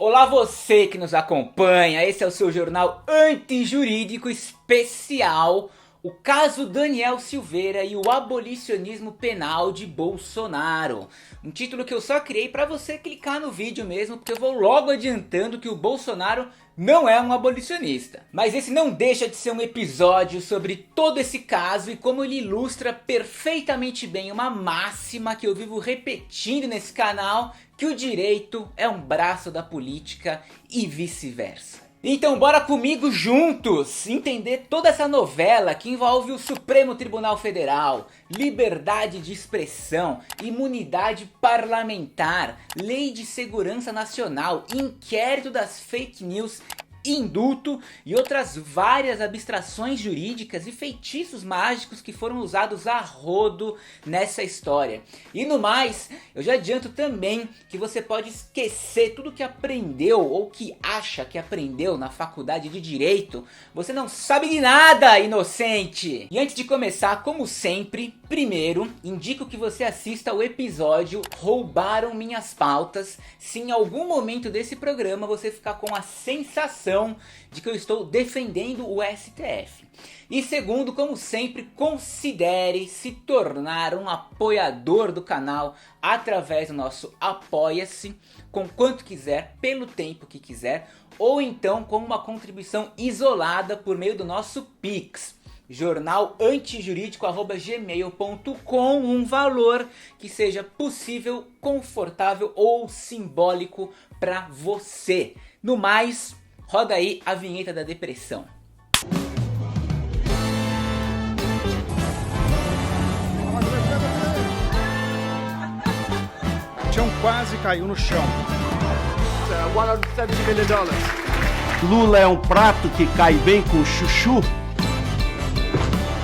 Olá você que nos acompanha, esse é o seu jornal antijurídico especial, o caso Daniel Silveira e o abolicionismo penal de Bolsonaro. Um título que eu só criei para você clicar no vídeo mesmo, porque eu vou logo adiantando que o Bolsonaro não é um abolicionista. Mas esse não deixa de ser um episódio sobre todo esse caso e como ele ilustra perfeitamente bem uma máxima que eu vivo repetindo nesse canal, que o direito é um braço da política e vice-versa. Então bora comigo juntos entender toda essa novela que envolve o Supremo Tribunal Federal, liberdade de expressão, imunidade parlamentar, lei de segurança nacional, inquérito das fake news, indulto e outras várias abstrações jurídicas e feitiços mágicos que foram usados a rodo nessa história. E no mais, eu já adianto também que você pode esquecer tudo que aprendeu ou que acha que aprendeu na faculdade de Direito. Você não sabe de nada, inocente! E antes de começar, como sempre, primeiro, indico que você assista ao episódio Roubaram Minhas Pautas, se em algum momento desse programa você ficar com a sensação de que eu estou defendendo o STF. E segundo, como sempre, considere se tornar um apoiador do canal através do nosso Apoia-se, com quanto quiser, pelo tempo que quiser, ou então com uma contribuição isolada por meio do nosso Pix, jornalantijurídico@gmail.com, um valor que seja possível, confortável ou simbólico para você. No mais, roda aí a vinheta da depressão. O chão quase caiu no chão. $170 million. Lula é um prato que cai bem com chuchu?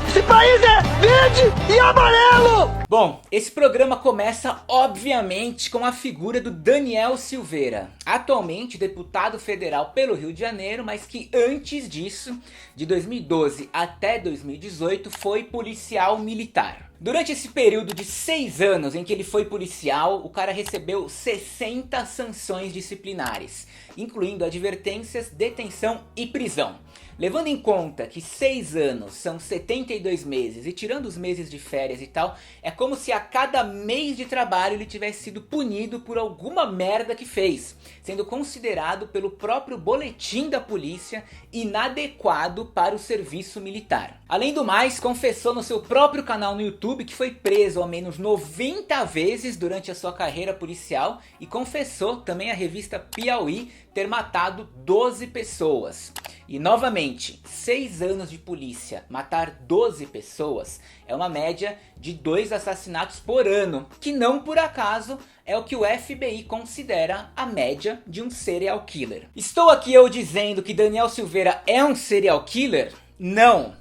Esse país é verde e amarelo! Bom, esse programa começa obviamente com a figura do Daniel Silveira, atualmente deputado federal pelo Rio de Janeiro, mas que antes disso, de 2012 até 2018, foi policial militar. Durante esse período de 6 anos em que ele foi policial, o cara recebeu 60 sanções disciplinares, incluindo advertências, detenção e prisão. Levando em conta que 6 anos são 72 meses e tirando os meses de férias e tal, é como se a cada mês de trabalho ele tivesse sido punido por alguma merda que fez, sendo considerado pelo próprio boletim da polícia inadequado para o serviço militar. Além do mais, confessou no seu próprio canal no YouTube que foi preso ao menos 90 vezes durante a sua carreira policial e confessou também à revista Piauí ter matado 12 pessoas. E novamente, 6 anos de polícia, matar 12 pessoas é uma média de 2 assassinatos por ano, que não por acaso é o que o FBI considera a média de um serial killer. Estou aqui eu dizendo que Daniel Silveira é um serial killer? Não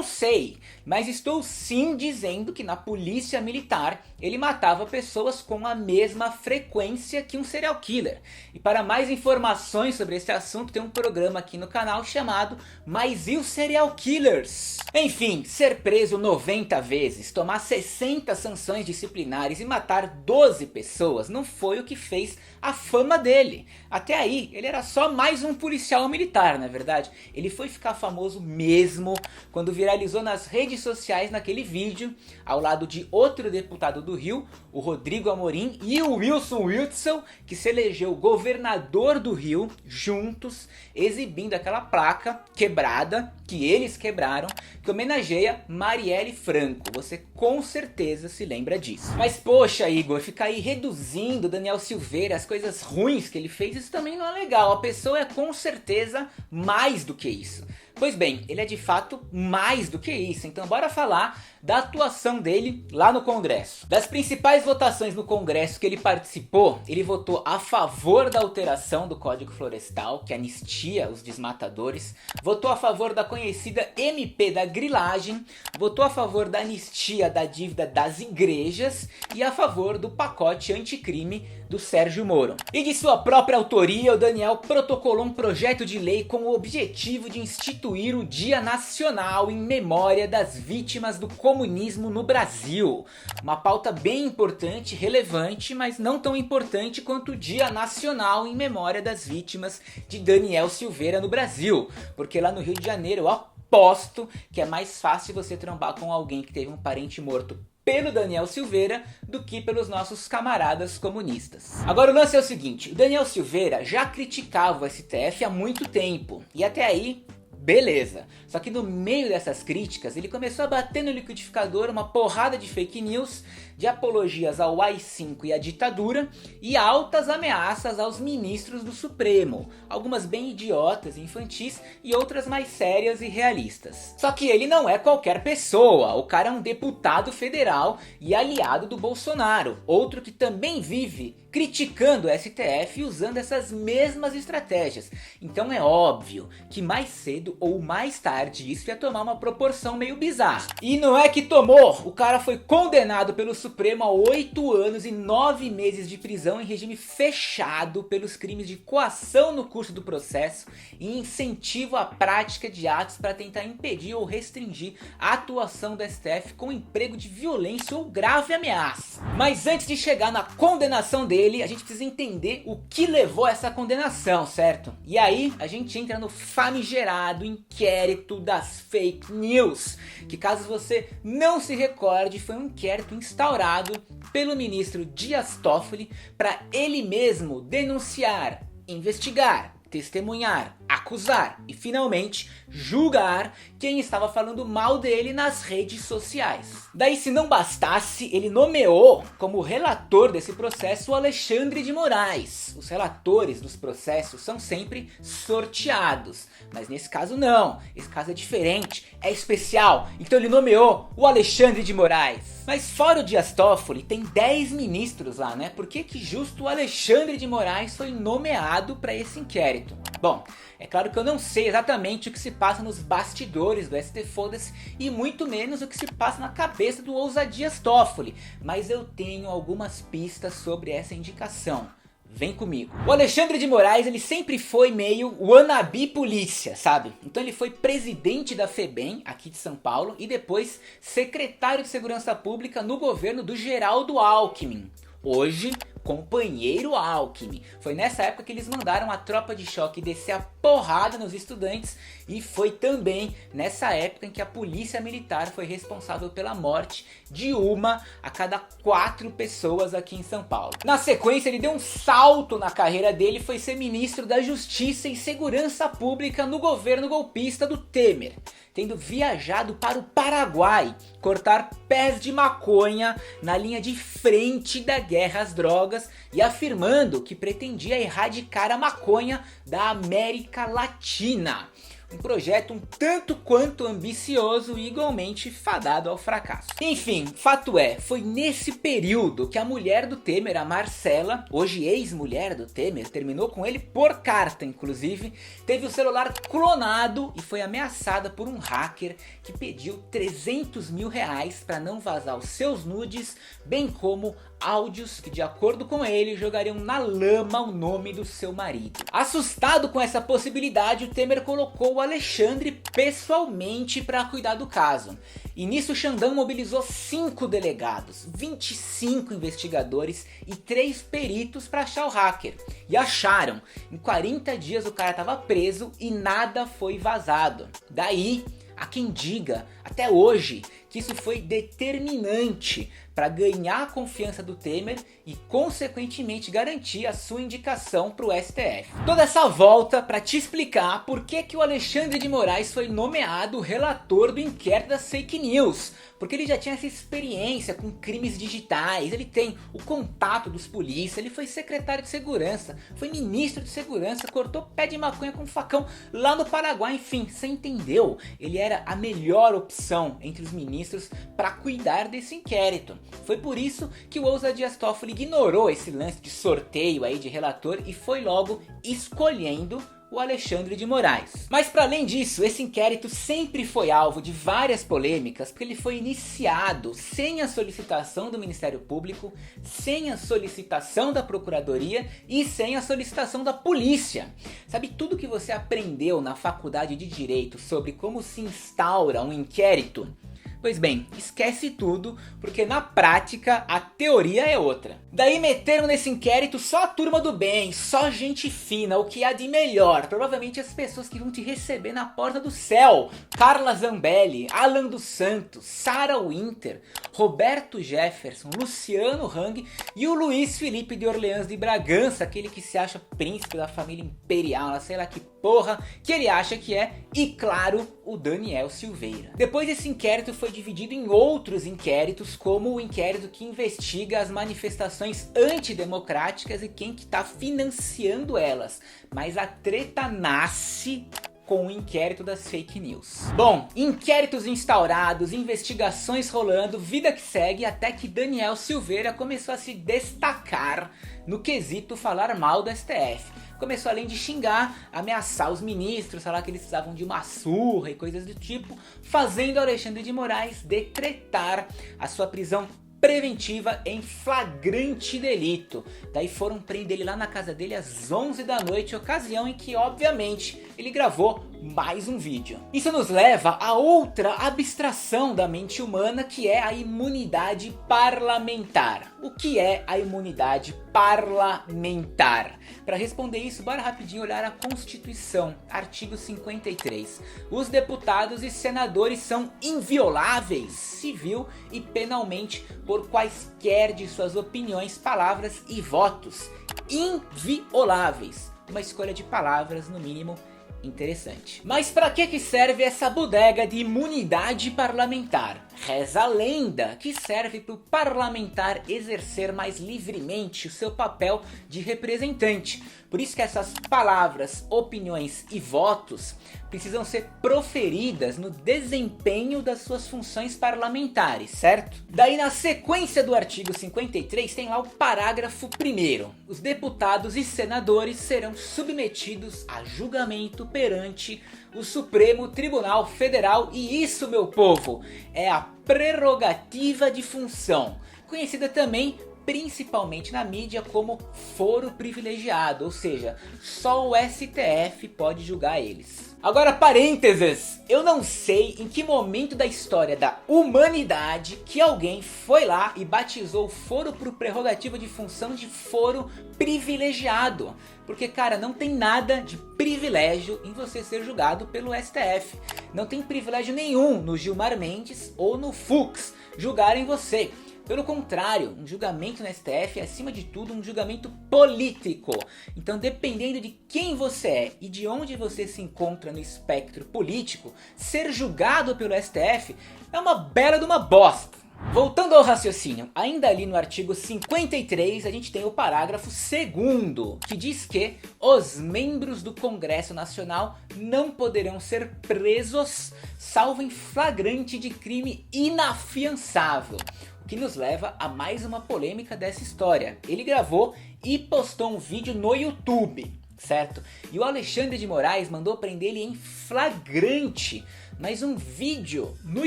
sei, mas estou sim dizendo que na polícia militar ele matava pessoas com a mesma frequência que um serial killer. E para mais informações sobre esse assunto tem um programa aqui no canal chamado Mas e os Serial Killers? Enfim, ser preso 90 vezes, tomar 60 sanções disciplinares e matar 12 pessoas não foi o que fez a fama dele. Até aí ele era só mais um policial militar, na verdade. Ele foi ficar famoso mesmo quando viralizou nas redes sociais naquele vídeo, ao lado de outro deputado do Rio, o Rodrigo Amorim e o Wilson Witzel, que se elegeu governador do Rio, juntos, exibindo aquela placa quebrada, que eles quebraram, que homenageia Marielle Franco. Você com certeza se lembra disso. Mas poxa, Igor, ficar aí reduzindo Daniel Silveira, as coisas ruins que ele fez, isso também não é legal. A pessoa é com certeza mais do que isso. Pois bem, ele é de fato mais do que isso, então bora falar da atuação dele lá no Congresso. Das principais votações no Congresso que ele participou, ele votou a favor da alteração do Código Florestal, que anistia os desmatadores, votou a favor da conhecida MP da grilagem, votou a favor da anistia da dívida das igrejas e a favor do pacote anticrime do Sérgio Moro. E de sua própria autoria, o Daniel protocolou um projeto de lei com o objetivo de instituir o Dia Nacional em memória das vítimas do comunismo comunismo no Brasil. Uma pauta bem importante, relevante, mas não tão importante quanto o Dia Nacional em memória das vítimas de Daniel Silveira no Brasil. Porque lá no Rio de Janeiro eu aposto que é mais fácil você trombar com alguém que teve um parente morto pelo Daniel Silveira do que pelos nossos camaradas comunistas. Agora o lance é o seguinte, o Daniel Silveira já criticava o STF há muito tempo, e até aí beleza. Só que no meio dessas críticas ele começou a bater no liquidificador uma porrada de fake news, de apologias ao AI-5 e à ditadura e altas ameaças aos ministros do Supremo, algumas bem idiotas e infantis e outras mais sérias e realistas. Só que ele não é qualquer pessoa, o cara é um deputado federal e aliado do Bolsonaro, outro que também vive criticando o STF usando essas mesmas estratégias. Então é óbvio que mais cedo ou mais tarde isso ia tomar uma proporção meio bizarra. E não é que tomou, o cara foi condenado pelo Supremo a 8 anos e 9 meses de prisão em regime fechado pelos crimes de coação no curso do processo e incentivo à prática de atos para tentar impedir ou restringir a atuação do STF com emprego de violência ou grave ameaça. Mas antes de chegar na condenação dele, a gente precisa entender o que levou a essa condenação, certo? E aí a gente entra no famigerado inquérito das fake news, que caso você não se recorde, foi um inquérito instaurado pelo ministro Dias Toffoli para ele mesmo denunciar, investigar, testemunhar, acusar e finalmente julgar quem estava falando mal dele nas redes sociais. Daí, se não bastasse, ele nomeou como relator desse processo o Alexandre de Moraes. Os relatores dos processos são sempre sorteados, mas nesse caso não, esse caso é diferente, é especial, então ele nomeou o Alexandre de Moraes. Mas fora o Dias Toffoli, tem 10 ministros lá, né? Por que justo o Alexandre de Moraes foi nomeado para esse inquérito? Bom, é claro que eu não sei exatamente o que se passa nos bastidores do ST Foda-se e muito menos o que se passa na cabeça do Ousadias Toffoli, mas eu tenho algumas pistas sobre essa indicação. Vem comigo. O Alexandre de Moraes, ele sempre foi meio wannabe polícia, sabe? Então ele foi presidente da FEBEM, aqui de São Paulo, e depois secretário de Segurança Pública no governo do Geraldo Alckmin. Hoje, companheiro Alckmin. Foi nessa época que eles mandaram a tropa de choque descer a porrada nos estudantes e foi também nessa época em que a polícia militar foi responsável pela morte de 1 a cada 4 pessoas aqui em São Paulo. Na sequência ele deu um salto na carreira dele e foi ser ministro da Justiça e Segurança Pública no governo golpista do Temer, tendo viajado para o Paraguai cortar pés de maconha na linha de frente da guerra às drogas e afirmando que pretendia erradicar a maconha da América Latina. Um projeto um tanto quanto ambicioso e igualmente fadado ao fracasso. Enfim, fato é, foi nesse período que a mulher do Temer, a Marcela, hoje ex-mulher do Temer, terminou com ele por carta inclusive, teve o celular clonado e foi ameaçada por um hacker que pediu 300 mil reais para não vazar os seus nudes, bem como áudios que, de acordo com ele, jogariam na lama o nome do seu marido. Assustado com essa possibilidade, o Temer colocou o Alexandre pessoalmente para cuidar do caso. E nisso o Xandão mobilizou 5 delegados, 25 investigadores e 3 peritos para achar o hacker. E acharam. Em 40 dias o cara estava preso e nada foi vazado. Daí, há quem diga, até hoje, que isso foi determinante para ganhar a confiança do Temer e consequentemente garantir a sua indicação para o STF. Toda essa volta para te explicar por que o Alexandre de Moraes foi nomeado relator do inquérito das fake news. Porque ele já tinha essa experiência com crimes digitais, ele tem o contato dos polícias, ele foi secretário de segurança, foi ministro de segurança, cortou pé de maconha com facão lá no Paraguai, enfim, você entendeu? Ele era a melhor opção entre os ministros para cuidar desse inquérito. Foi por isso que o Ousadias Toffoli ignorou esse lance de sorteio aí de relator e foi logo escolhendo o Alexandre de Moraes. Mas para além disso, esse inquérito sempre foi alvo de várias polêmicas, porque ele foi iniciado sem a solicitação do Ministério Público, sem a solicitação da Procuradoria e sem a solicitação da Polícia. Sabe tudo que você aprendeu na faculdade de Direito sobre como se instaura um inquérito? Pois bem, esquece tudo, porque na prática a teoria é outra. Daí meteram nesse inquérito só a turma do bem, só gente fina, o que há de melhor. Provavelmente as pessoas que vão te receber na porta do céu. Carla Zambelli, Alan dos Santos, Sarah Winter, Roberto Jefferson, Luciano Hang e o Luiz Felipe de Orleans de Bragança, aquele que se acha príncipe da família imperial, sei lá que porra que ele acha que é, e claro, o Daniel Silveira. Depois esse inquérito foi dividido em outros inquéritos, como o inquérito que investiga as manifestações antidemocráticas e quem que tá financiando elas. Mas a treta nasce com o inquérito das fake news. Bom, inquéritos instaurados, investigações rolando, vida que segue, até que Daniel Silveira começou a se destacar no quesito falar mal do STF. Começou, além de xingar, ameaçar os ministros, falar que eles precisavam de uma surra e coisas do tipo, fazendo Alexandre de Moraes decretar a sua prisão preventiva em flagrante delito. Daí foram prender ele lá na casa dele às 11 da noite, ocasião em que obviamente ele gravou mais um vídeo. Isso nos leva a outra abstração da mente humana, que é a imunidade parlamentar. O que é a imunidade parlamentar? Para responder isso, bora rapidinho olhar a Constituição, artigo 53. Os deputados e senadores são invioláveis, civil e penalmente, por quaisquer de suas opiniões, palavras e votos. Invioláveis. Uma escolha de palavras, no mínimo, interessante. Mas para que serve essa bodega de imunidade parlamentar? Reza a lenda que serve para o parlamentar exercer mais livremente o seu papel de representante. Por isso que essas palavras, opiniões e votos precisam ser proferidas no desempenho das suas funções parlamentares, certo? Daí na sequência do artigo 53 tem lá o parágrafo 1º. Os deputados e senadores serão submetidos a julgamento perante o Supremo Tribunal Federal, e isso, meu povo, é a prerrogativa de função, conhecida também principalmente na mídia como foro privilegiado, ou seja, só o STF pode julgar eles. Agora, parênteses, eu não sei em que momento da história da humanidade que alguém foi lá e batizou o foro por prerrogativa de função de foro privilegiado. Porque, cara, não tem nada de privilégio em você ser julgado pelo STF. Não tem privilégio nenhum no Gilmar Mendes ou no Fux julgarem você. Pelo contrário, um julgamento no STF é, acima de tudo, um julgamento político. Então, dependendo de quem você é e de onde você se encontra no espectro político, ser julgado pelo STF é uma bela de uma bosta. Voltando ao raciocínio, ainda ali no artigo 53 a gente tem o parágrafo 2º, que diz que os membros do Congresso Nacional não poderão ser presos salvo em flagrante de crime inafiançável. O que nos leva a mais uma polêmica dessa história. Ele gravou e postou um vídeo no YouTube, certo? E o Alexandre de Moraes mandou prender ele em flagrante. Mas um vídeo no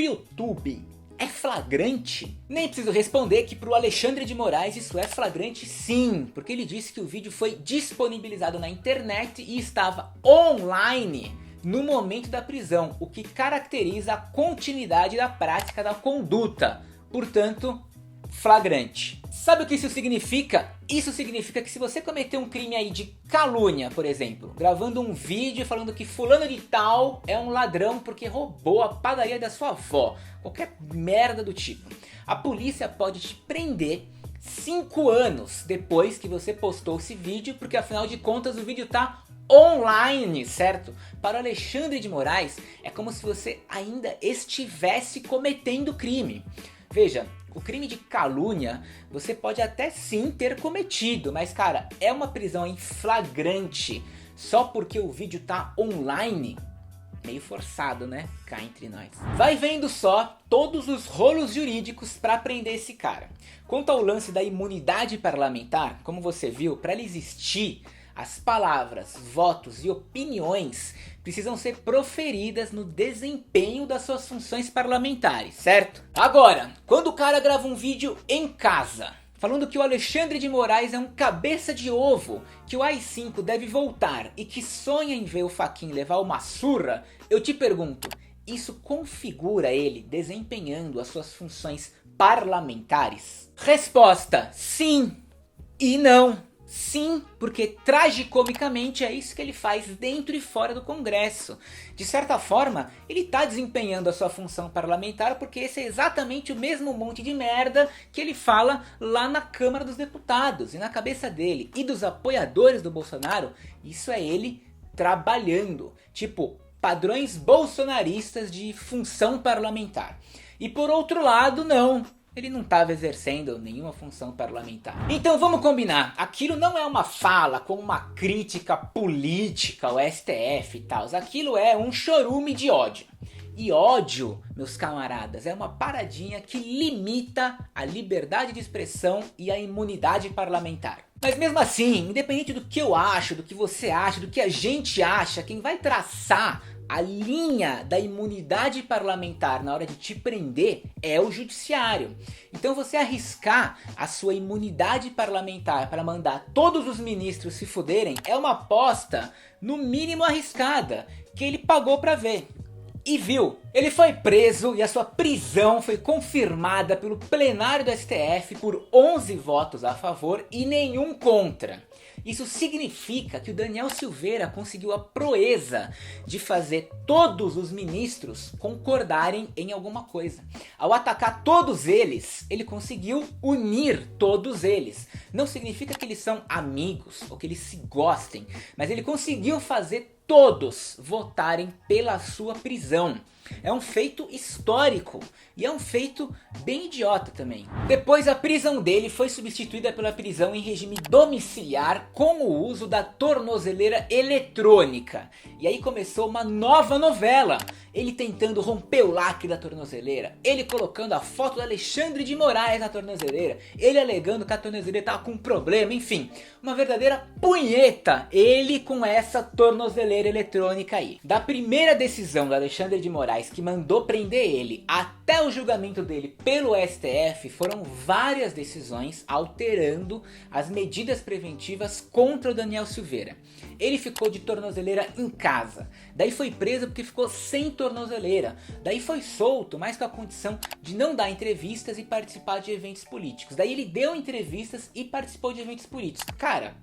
YouTube é flagrante? Nem preciso responder que para o Alexandre de Moraes isso é flagrante sim, porque ele disse que o vídeo foi disponibilizado na internet e estava online no momento da prisão, o que caracteriza a continuidade da prática da conduta. Portanto, flagrante. Sabe o que isso significa? Isso significa que se você cometer um crime aí de calúnia, por exemplo, gravando um vídeo falando que fulano de tal é um ladrão porque roubou a padaria da sua avó, qualquer merda do tipo, a polícia pode te prender 5 anos depois que você postou esse vídeo, porque afinal de contas o vídeo tá online, certo? Para Alexandre de Moraes é como se você ainda estivesse cometendo crime. Veja, o crime de calúnia você pode até sim ter cometido, mas cara, é uma prisão em flagrante só porque o vídeo tá online? Meio forçado, né? Cá entre nós. Vai vendo só todos os rolos jurídicos para prender esse cara. Quanto ao lance da imunidade parlamentar, como você viu, para ela existir, as palavras, votos e opiniões precisam ser proferidas no desempenho das suas funções parlamentares, certo? Agora, quando o cara grava um vídeo em casa, falando que o Alexandre de Moraes é um cabeça de ovo, que o AI-5 deve voltar e que sonha em ver o Fachin levar uma surra, eu te pergunto, isso configura ele desempenhando as suas funções parlamentares? Resposta: sim e não. Sim, porque tragicomicamente é isso que ele faz dentro e fora do Congresso. De certa forma, ele está desempenhando a sua função parlamentar porque esse é exatamente o mesmo monte de merda que ele fala lá na Câmara dos Deputados. E na cabeça dele e dos apoiadores do Bolsonaro, isso é ele trabalhando. Tipo, padrões bolsonaristas de função parlamentar. E por outro lado, não. Ele não estava exercendo nenhuma função parlamentar. Então vamos combinar, aquilo não é uma fala com uma crítica política ao STF e tal. Aquilo é um chorume de ódio. E ódio, meus camaradas, é uma paradinha que limita a liberdade de expressão e a imunidade parlamentar. Mas mesmo assim, independente do que eu acho, do que você acha, do que a gente acha, quem vai traçar a linha da imunidade parlamentar na hora de te prender é o judiciário. Então você arriscar a sua imunidade parlamentar para mandar todos os ministros se fuderem é uma aposta no mínimo arriscada, que ele pagou para ver. E viu, ele foi preso e a sua prisão foi confirmada pelo plenário do STF por 11 votos a favor e nenhum contra. Isso significa que o Daniel Silveira conseguiu a proeza de fazer todos os ministros concordarem em alguma coisa. Ao atacar todos eles, ele conseguiu unir todos eles. Não significa que eles são amigos ou que eles se gostem, mas ele conseguiu fazer todos votarem pela sua prisão. É um feito histórico e é um feito bem idiota também. Depois a prisão dele foi substituída pela prisão em regime domiciliar com o uso da tornozeleira eletrônica. E aí começou uma nova novela. Ele tentando romper o lacre da tornozeleira, ele colocando a foto do Alexandre de Moraes na tornozeleira, ele alegando que a tornozeleira estava com um problema, enfim, uma verdadeira punheta ele com essa tornozeleira eletrônica aí. Da primeira decisão do Alexandre de Moraes que mandou prender ele até o julgamento dele pelo STF, foram várias decisões alterando as medidas preventivas contra o Daniel Silveira. Ele ficou de tornozeleira em casa, daí foi preso porque ficou sem tornozeleira, daí foi solto, mas com a condição de não dar entrevistas e participar de eventos políticos. Daí ele deu entrevistas e participou de eventos políticos. Cara,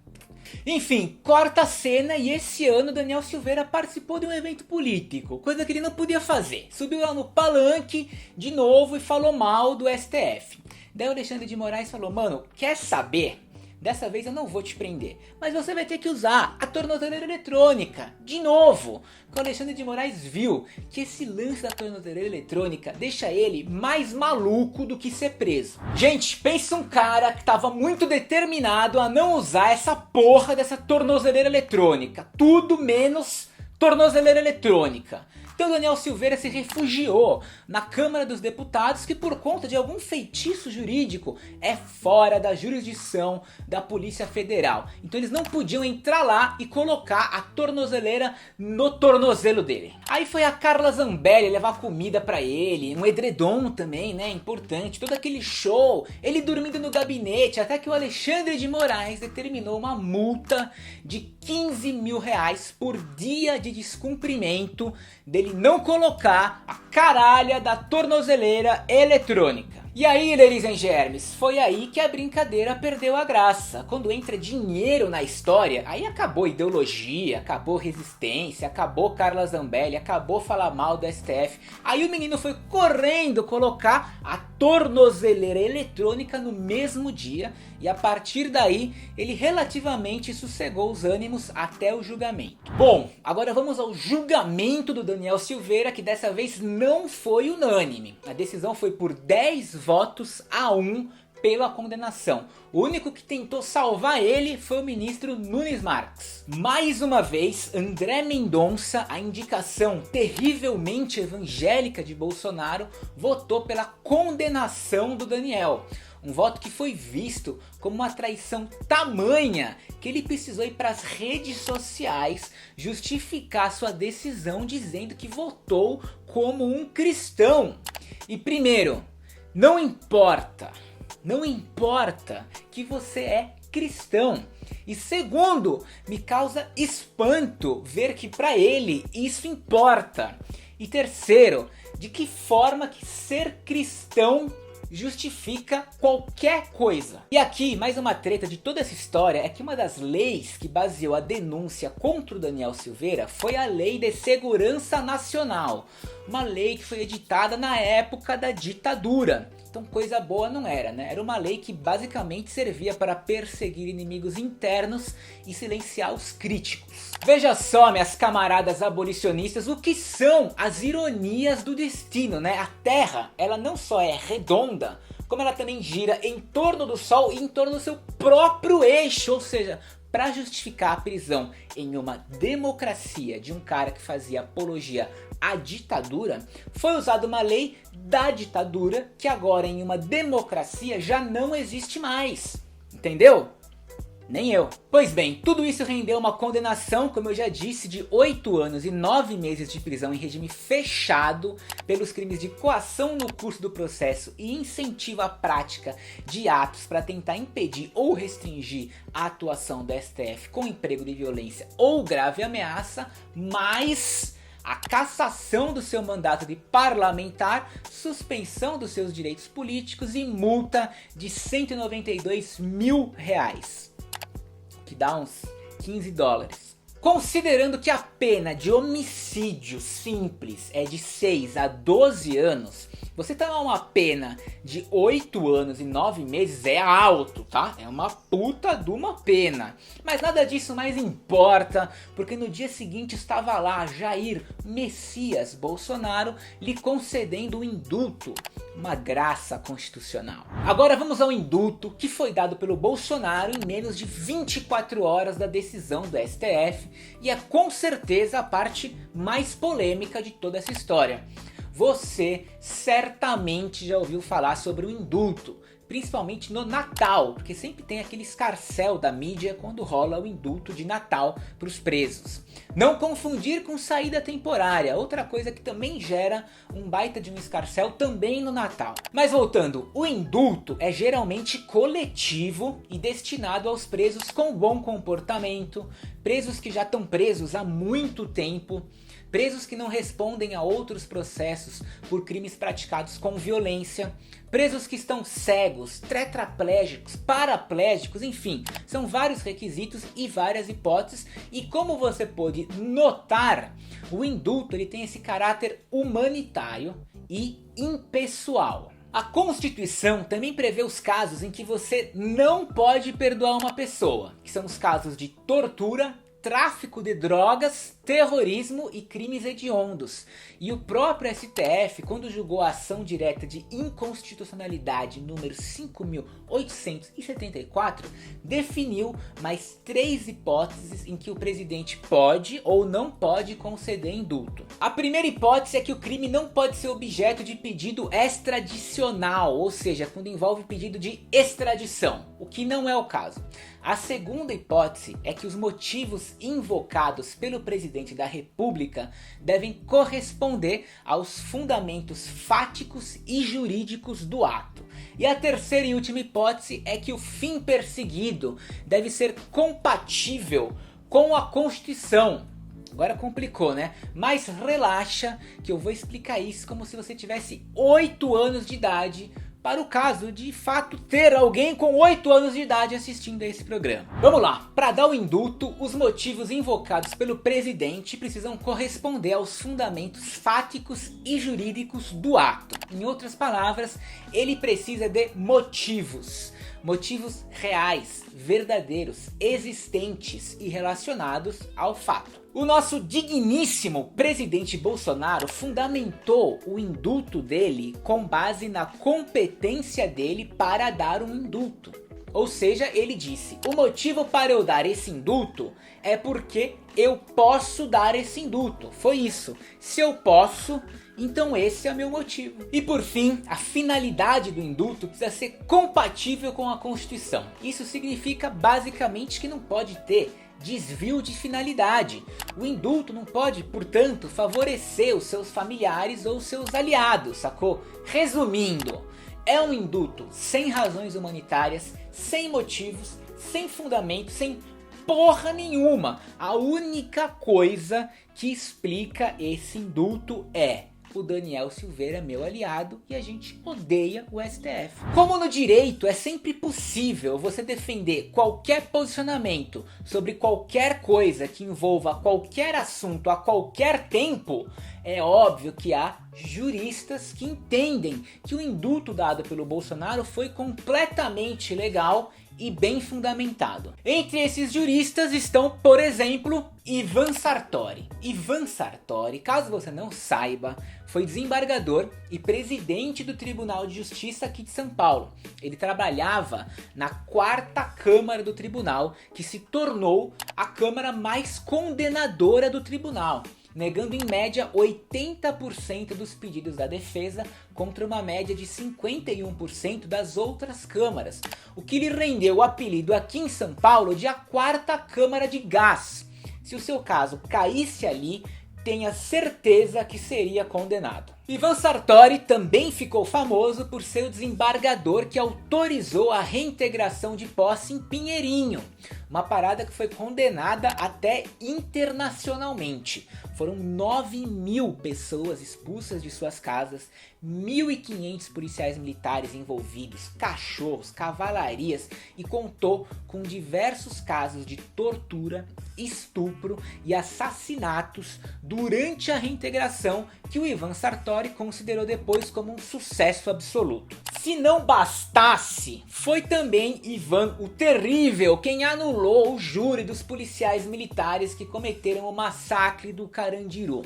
enfim, corta a cena e esse ano Daniel Silveira participou de um evento político, coisa que ele não podia fazer. Subiu lá no palanque de novo e falou mal do STF. Daí o Alexandre de Moraes falou: mano, quer saber? Dessa vez eu não vou te prender, mas você vai ter que usar a tornozeleira eletrônica, de novo. O Alexandre de Moraes viu que esse lance da tornozeleira eletrônica deixa ele mais maluco do que ser preso. Gente, pensa um cara que tava muito determinado a não usar essa porra dessa tornozeleira eletrônica. Tudo menos tornozeleira eletrônica. Então Daniel Silveira se refugiou na Câmara dos Deputados, que por conta de algum feitiço jurídico é fora da jurisdição da Polícia Federal. Então eles não podiam entrar lá e colocar a tornozeleira no tornozelo dele. Aí foi a Carla Zambelli levar comida pra ele, um edredom também, né, importante, todo aquele show, ele dormindo no gabinete, até que o Alexandre de Moraes determinou uma multa de 15 mil reais por dia de descumprimento dele não colocar a caralha da tornozeleira eletrônica. E aí, ladies and germs, foi aí que a brincadeira perdeu a graça. Quando entra dinheiro na história, aí acabou ideologia, acabou resistência, acabou Carla Zambelli, acabou falar mal do STF. Aí o menino foi correndo colocar a tornozeleira eletrônica no mesmo dia, e a partir daí ele relativamente sossegou os ânimos até o julgamento. Bom, agora vamos ao julgamento do Daniel Silveira, que dessa vez não foi unânime. A decisão foi por 10 votos a 1 pela condenação. O único que tentou salvar ele foi o ministro Nunes Marques. Mais uma vez, André Mendonça, a indicação terrivelmente evangélica de Bolsonaro, votou pela condenação do Daniel. Um voto que foi visto como uma traição tamanha que ele precisou ir para as redes sociais justificar sua decisão dizendo que votou como um cristão. E primeiro, não importa que você é cristão. E segundo, me causa espanto ver que para ele isso importa. E terceiro, de que forma que ser cristão justifica qualquer coisa. E aqui, mais uma treta de toda essa história é que uma das leis que baseou a denúncia contra o Daniel Silveira foi a Lei de Segurança Nacional. Uma lei que foi editada na época da ditadura. Então coisa boa não era, né? Era uma lei que basicamente servia para perseguir inimigos internos e silenciar os críticos. Veja só, minhas camaradas abolicionistas, o que são as ironias do destino, né? A Terra, ela não só é redonda, como ela também gira em torno do Sol e em torno do seu próprio eixo, ou seja, para justificar a prisão em uma democracia de um cara que fazia apologia à ditadura, foi usada uma lei da ditadura que agora em uma democracia já não existe mais. Entendeu? Nem eu. Pois bem, tudo isso rendeu uma condenação, como eu já disse, de 8 anos e 9 meses de prisão em regime fechado pelos crimes de coação no curso do processo e incentivo à prática de atos para tentar impedir ou restringir a atuação do STF com emprego de violência ou grave ameaça, mais a cassação do seu mandato de parlamentar, suspensão dos seus direitos políticos e multa de R$192 mil. Que dá uns 15 dólares. Considerando que a pena de homicídio simples é de 6 a 12 anos, você tomar uma pena de 8 anos e 9 meses é alto, tá? É uma puta de uma pena. Mas nada disso mais importa, porque no dia seguinte estava lá Jair Messias Bolsonaro lhe concedendo o indulto. Uma graça constitucional. Agora vamos ao indulto que foi dado pelo Bolsonaro em menos de 24 horas da decisão do STF e é com certeza a parte mais polêmica de toda essa história. Você certamente já ouviu falar sobre o indulto, principalmente no Natal, porque sempre tem aquele escarcéu da mídia quando rola o indulto de Natal para os presos. Não confundir com saída temporária, outra coisa que também gera um baita de um escarcéu também no Natal. Mas voltando, o indulto é geralmente coletivo e destinado aos presos com bom comportamento, presos que já estão presos há muito tempo, presos que não respondem a outros processos por crimes praticados com violência, presos que estão cegos, tetraplégicos, paraplégicos, enfim, são vários requisitos e várias hipóteses, e como você pode notar, o indulto ele tem esse caráter humanitário e impessoal. A Constituição também prevê os casos em que você não pode perdoar uma pessoa, que são os casos de tortura, tráfico de drogas, terrorismo e crimes hediondos. E o próprio STF, quando julgou a ação direta de inconstitucionalidade número 5.874, definiu mais 3 hipóteses em que o presidente pode ou não pode conceder indulto. A primeira hipótese é que o crime não pode ser objeto de pedido extradicional, ou seja, quando envolve pedido de extradição, o que não é o caso. A segunda hipótese é que os motivos invocados pelo presidente da República devem corresponder aos fundamentos fáticos e jurídicos do ato. E a terceira e última hipótese é que o fim perseguido deve ser compatível com a Constituição. Agora complicou, né? Mas relaxa que eu vou explicar isso como se você tivesse 8 anos de idade, para o caso de fato ter alguém com 8 anos de idade assistindo a esse programa. Vamos lá, para dar o indulto, os motivos invocados pelo presidente precisam corresponder aos fundamentos fáticos e jurídicos do ato. Em outras palavras, ele precisa de motivos. Motivos reais, verdadeiros, existentes e relacionados ao fato. O nosso digníssimo presidente Bolsonaro fundamentou o indulto dele com base na competência dele para dar um indulto. Ou seja, ele disse, o motivo para eu dar esse indulto é porque eu posso dar esse indulto. Foi isso. Se eu posso, então esse é meu motivo. E por fim, a finalidade do indulto precisa ser compatível com a Constituição. Isso significa basicamente que não pode ter desvio de finalidade. O indulto não pode, portanto, favorecer os seus familiares ou seus aliados, sacou? Resumindo, é um indulto sem razões humanitárias, sem motivos, sem fundamento, sem porra nenhuma. A única coisa que explica esse indulto é: o Daniel Silveira é meu aliado e a gente odeia o STF. Como no direito é sempre possível você defender qualquer posicionamento sobre qualquer coisa que envolva qualquer assunto a qualquer tempo, é óbvio que há juristas que entendem que o indulto dado pelo Bolsonaro foi completamente legal e bem fundamentado. Entre esses juristas estão, por exemplo, Ivan Sartori. Ivan Sartori, caso você não saiba, foi desembargador e presidente do Tribunal de Justiça aqui de São Paulo. Ele trabalhava na 4ª Câmara do Tribunal, que se tornou a Câmara mais condenadora do Tribunal, negando em média 80% dos pedidos da defesa contra uma média de 51% das outras câmaras, o que lhe rendeu o apelido aqui em São Paulo de a 4ª Câmara de Gás. Se o seu caso caísse ali, tenha certeza que seria condenado. Ivan Sartori também ficou famoso por ser o desembargador que autorizou a reintegração de posse em Pinheirinho, uma parada que foi condenada até internacionalmente. Foram 9.000 pessoas expulsas de suas casas, 1.500 policiais militares envolvidos, cachorros, cavalarias, e contou com diversos casos de tortura, estupro e assassinatos durante a reintegração, que o Ivan Sartori considerou depois como um sucesso absoluto. Se não bastasse, foi também Ivan o Terrível quem anulou o júri dos policiais militares que cometeram o massacre do Carandiru.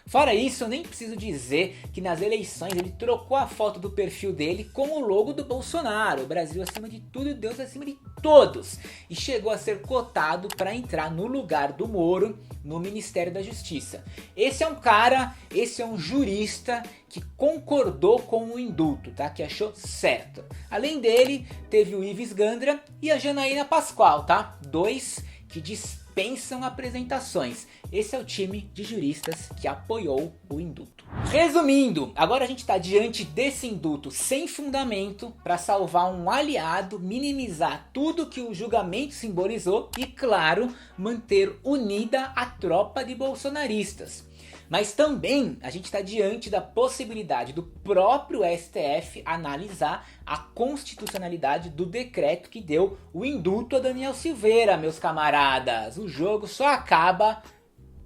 Fora isso, eu nem preciso dizer que nas eleições ele trocou a foto do perfil dele com o logo do Bolsonaro, o Brasil acima de tudo e Deus acima de todos, e chegou a ser cotado para entrar no lugar do Moro no Ministério da Justiça. Esse é um jurista que concordou com o indulto, tá? Que achou certo. Além dele, teve o Ives Gandra e a Janaína Pascoal, tá? 2 que dispensam apresentações. Esse é o time de juristas que apoiou o indulto. Resumindo, agora a gente está diante desse indulto sem fundamento para salvar um aliado, minimizar tudo que o julgamento simbolizou e, claro, manter unida a tropa de bolsonaristas. Mas também a gente está diante da possibilidade do próprio STF analisar a constitucionalidade do decreto que deu o indulto a Daniel Silveira, meus camaradas. O jogo só acaba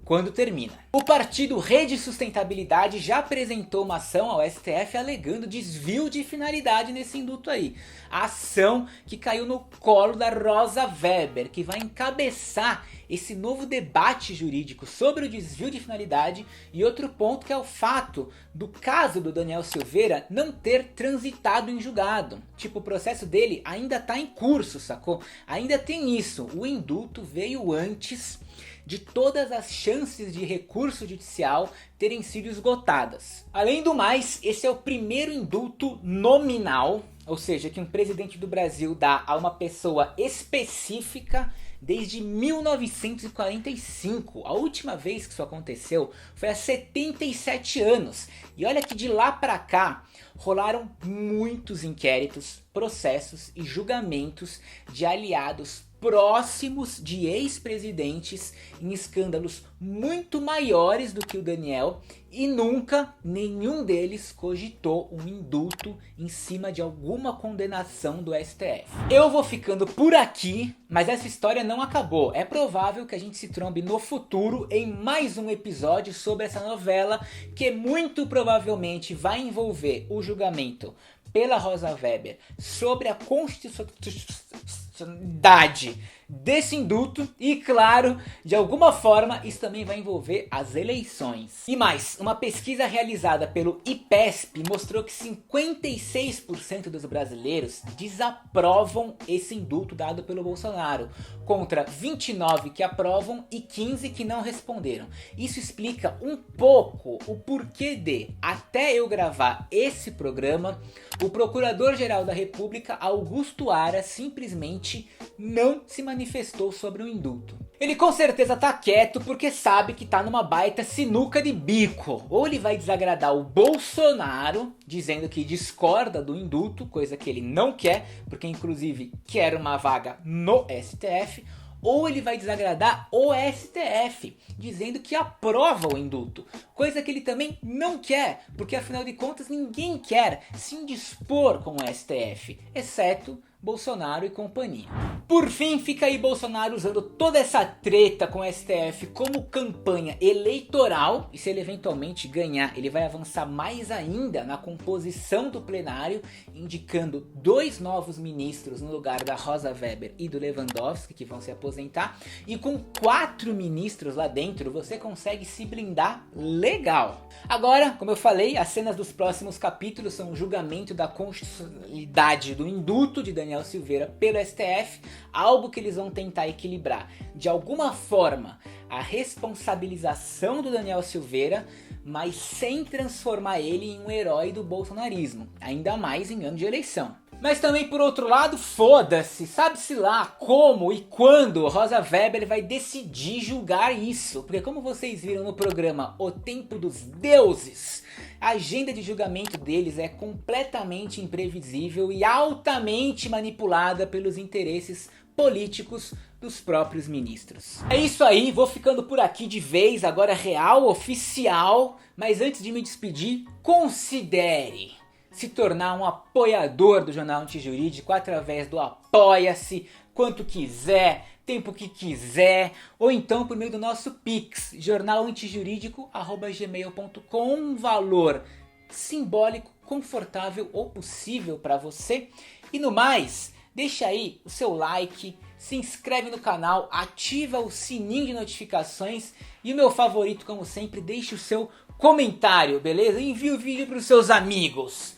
quando termina. O partido Rede Sustentabilidade já apresentou uma ação ao STF alegando desvio de finalidade nesse indulto aí. A ação que caiu no colo da Rosa Weber, que vai encabeçar esse novo debate jurídico sobre o desvio de finalidade. E outro ponto, que é o fato do caso do Daniel Silveira não ter transitado em julgado. Tipo, o processo dele ainda tá em curso, sacou? Ainda tem isso, o indulto veio antes de todas as chances de recurso judicial terem sido esgotadas. Além do mais, esse é o primeiro indulto nominal, ou seja, que um presidente do Brasil dá a uma pessoa específica desde 1945. A última vez que isso aconteceu foi há 77 anos. E olha que de lá pra cá rolaram muitos inquéritos, processos e julgamentos de aliados próximos de ex-presidentes em escândalos muito maiores do que o Daniel, e nunca nenhum deles cogitou um indulto em cima de alguma condenação do STF. Eu vou ficando por aqui, mas essa história não acabou. É provável que a gente se trombe no futuro em mais um episódio sobre essa novela, que muito provavelmente vai envolver o julgamento pela Rosa Weber sobre a constitucionalidade desse indulto e, claro, de alguma forma isso também vai envolver as eleições. E mais, uma pesquisa realizada pelo IPESP mostrou que 56% dos brasileiros desaprovam esse indulto dado pelo Bolsonaro, contra 29 que aprovam e 15 que não responderam. Isso explica um pouco o porquê de, até eu gravar esse programa, o Procurador-Geral da República, Augusto Aras, simplesmente não se manifestou sobre o indulto. Ele com certeza tá quieto porque sabe que tá numa baita sinuca de bico. Ou ele vai desagradar o Bolsonaro, dizendo que discorda do indulto, coisa que ele não quer, porque inclusive quer uma vaga no STF, ou ele vai desagradar o STF, dizendo que aprova o indulto. Coisa que ele também não quer, porque afinal de contas ninguém quer se indispor com o STF, exceto Bolsonaro e companhia. Por fim, fica aí Bolsonaro usando toda essa treta com o STF como campanha eleitoral, e se ele eventualmente ganhar, ele vai avançar mais ainda na composição do plenário, indicando 2 novos ministros no lugar da Rosa Weber e do Lewandowski, que vão se aposentar, e com 4 ministros lá dentro você consegue se blindar legal. Agora, como eu falei, as cenas dos próximos capítulos são o julgamento da constitucionalidade do indulto de Daniel Silveira pelo STF, algo que eles vão tentar equilibrar de alguma forma a responsabilização do Daniel Silveira, mas sem transformar ele em um herói do bolsonarismo, ainda mais em ano de eleição. Mas também por outro lado, foda-se, sabe-se lá como e quando Rosa Weber vai decidir julgar isso, porque como vocês viram no programa O Tempo dos Deuses, a agenda de julgamento deles é completamente imprevisível e altamente manipulada pelos interesses políticos dos próprios ministros. É isso aí, vou ficando por aqui de vez, agora real, oficial, mas antes de me despedir, considere se tornar um apoiador do Jornal Antijurídico através do Apoia-se, quanto quiser, tempo que quiser, ou então por meio do nosso Pix, jornalantijuridico@gmail.com, um valor simbólico, confortável ou possível para você. E no mais, deixa aí o seu like, se inscreve no canal, ativa o sininho de notificações e o meu favorito, como sempre, deixe o seu comentário, beleza? Envie o vídeo para os seus amigos.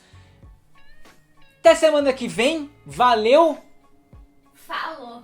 Até semana que vem, valeu! Falou!